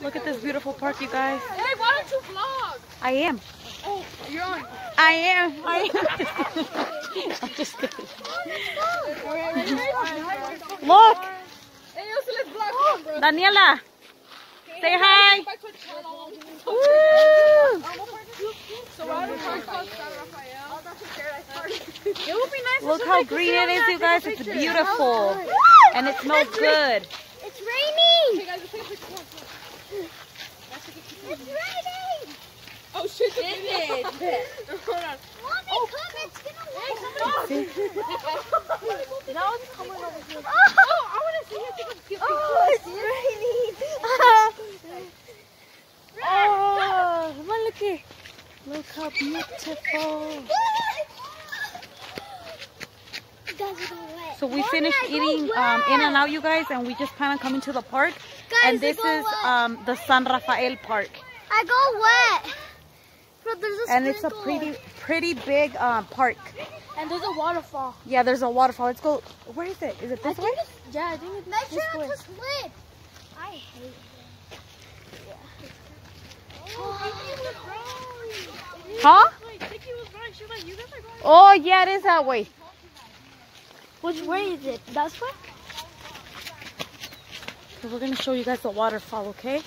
Look at this beautiful park, you guys. Hey, why don't you vlog? I am. Oh, you're on. I am. I'm just kidding. Look. Hey, also let's vlog, bro. Daniela, say hi. Woo. So why don't we call San Rafael? It would be nice. Look how green it is, you guys. It's beautiful. And it smells good. It's raining! Hey guys, let's take a picture. It's raining! Oh shit, the It video. Hold on. Mommy, come, it's gonna rain. Now it's coming over here. Oh, I want to see you take a cute picture. oh, it's raining! Oh, come on, look here. Look how beautiful. So we finished eating In-N-Out, you guys, and we just plan on coming to the park. And this is the San Rafael Park. I go wet. But there's a And it's a sprinkler. pretty big park. And there's a waterfall. Yeah, there's a waterfall. Let's go. Where is it? Is it this way? Yeah, I think it's Make sure not to slip. I hate it. Huh? Oh, yeah, it is that way. Which way is it? That's way? So we're going to show you guys the waterfall, okay?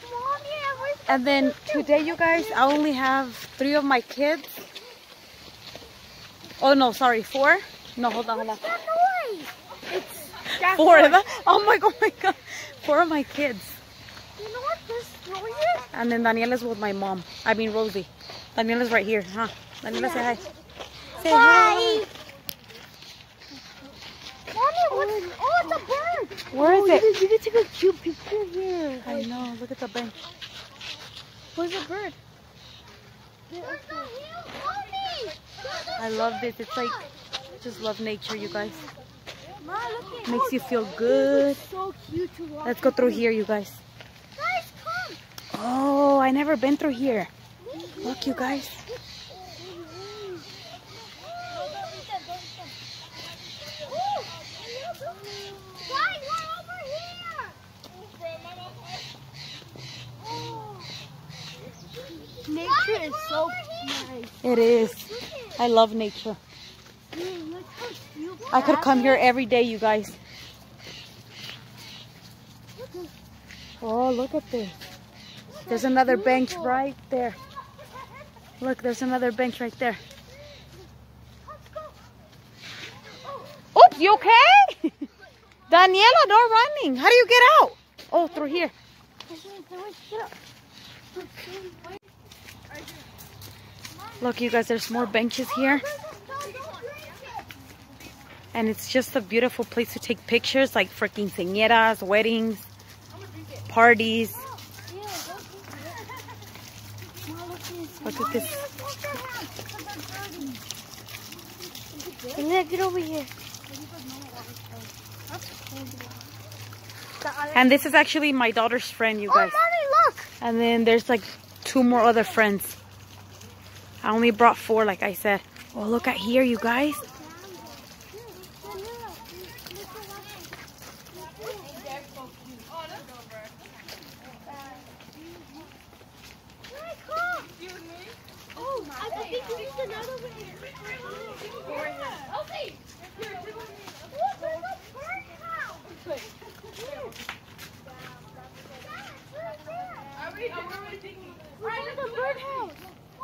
Mommy, And then today, you guys, I only have 3 of my kids. Oh, no, sorry, 4. No, hold on. What's that noise? It's 4 of them. Oh my God. 4 of my kids. You know what this noise is? And then Daniela's with my mom. I mean, Rosie. Daniela's right here, huh? Daniela, say hi. Say hi. Mommy, what's... Oh, it's a bird. Where is it? You can take a cute picture here. I know. Look at the bench. Where's the bird? There's the hill, Mommy. I love this. It's like, just love nature, you guys. Ma, look at Makes you feel good. It's so cute to walk. Let's go through here, you guys. Guys, come. Oh, I never been through here. Look, you guys. Guys, we're over here. Nature is so nice. It is. I love nature. Look how cute. I could come here every day, you guys. Oh, look at this. There's another bench right there. Look, there's another bench right there. Oops, you okay? Daniela, no running. How do you get out? Oh, through here. Look, you guys, there's more benches here. And it's just a beautiful place to take pictures, like for quinceañeras, weddings, parties. Look at this. Get over here. And this is actually my daughter's friend, you guys. Oh, Mommy, look. And then there's like 2 more other friends. I only brought 4, like I said. Oh, look at here, you guys.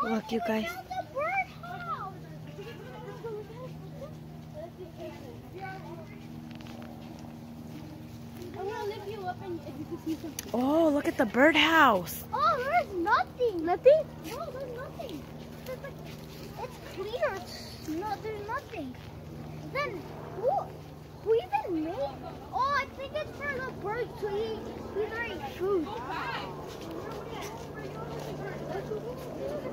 Look, you guys. Oh, look at the birdhouse. Oh, there's nothing. Nothing? No, there's nothing. It's clear. There's nothing. Then, who even made? Oh, I think it's for the birds to eat. Either eat food.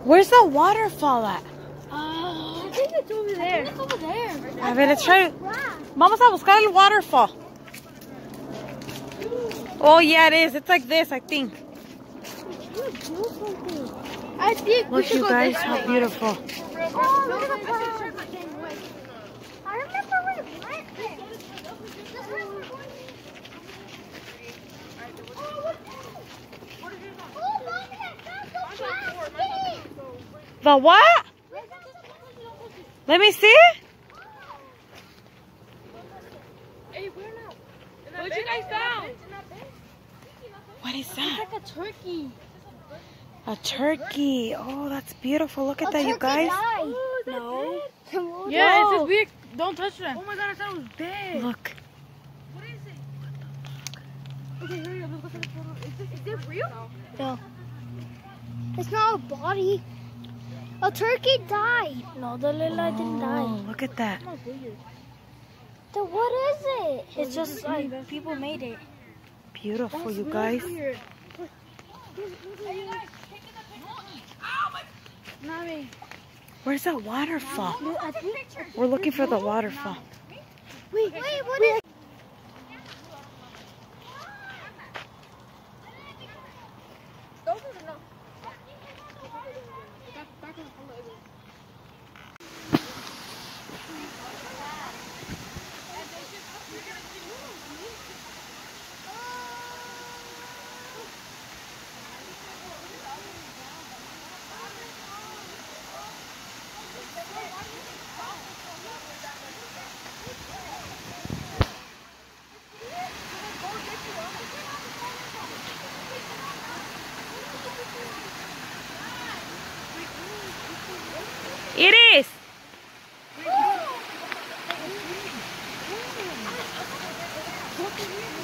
Where's the waterfall at? I think it's over there. It's over there. A ver, let's try. Vamos a buscar el waterfall. Oh, yeah, it is. It's like this, I think. I think we Look, should you go guys, this how way. beautiful. Oh, look at the bird. I remember we went there. This way we're going. The what? Let me see. Hey, we're not. What you guys found? What is that? It's like a turkey. A turkey. Oh, that's beautiful. Look at that, you guys. No. Yeah, it's a weird. Don't touch them. Oh my god, I thought it was dead. Look. What is it? Okay, hurry up. Let's go take a photo. Is it real? No. It's not a body. A turkey died. No, the little didn't die. Oh, look at that. So what is it? It's just like people made it. Beautiful, you guys. Where's that waterfall? We're looking for the waterfall. Wait, what is it? It is.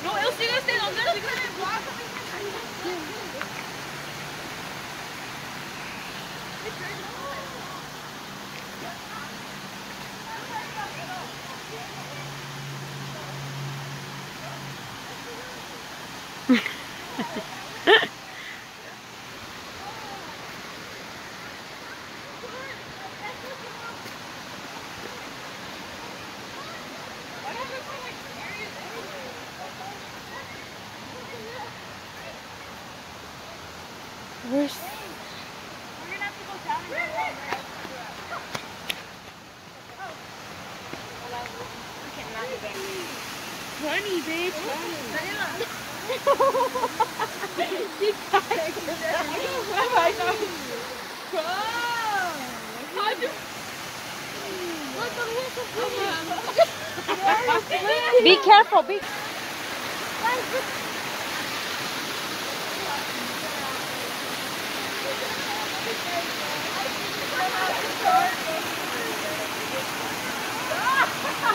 No, eu sigo este, no sé. Where's... We're gonna have to go down and go right? Honey, bitch. Be careful. Be...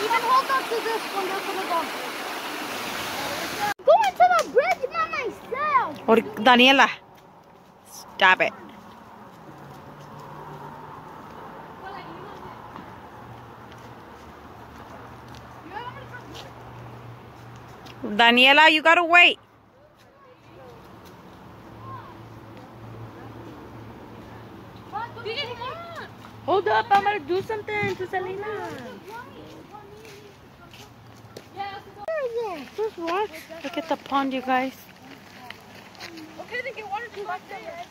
Even hold on to this one. They're gonna go. Go into the bridge by myself. Or Daniela. Stop it. Daniela, you gotta wait. Hold up, I'm gonna do something to Selena. There's rocks. Look at the pond, you guys. Okay, then get water to back there.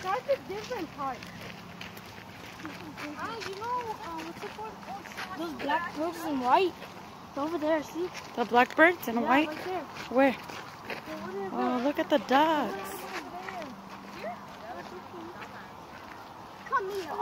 That's a different part. You know, what's it called? Those black birds in white. Over there, see? The blackbirds in white? Right there. Where? Oh, look at the ducks. Come here.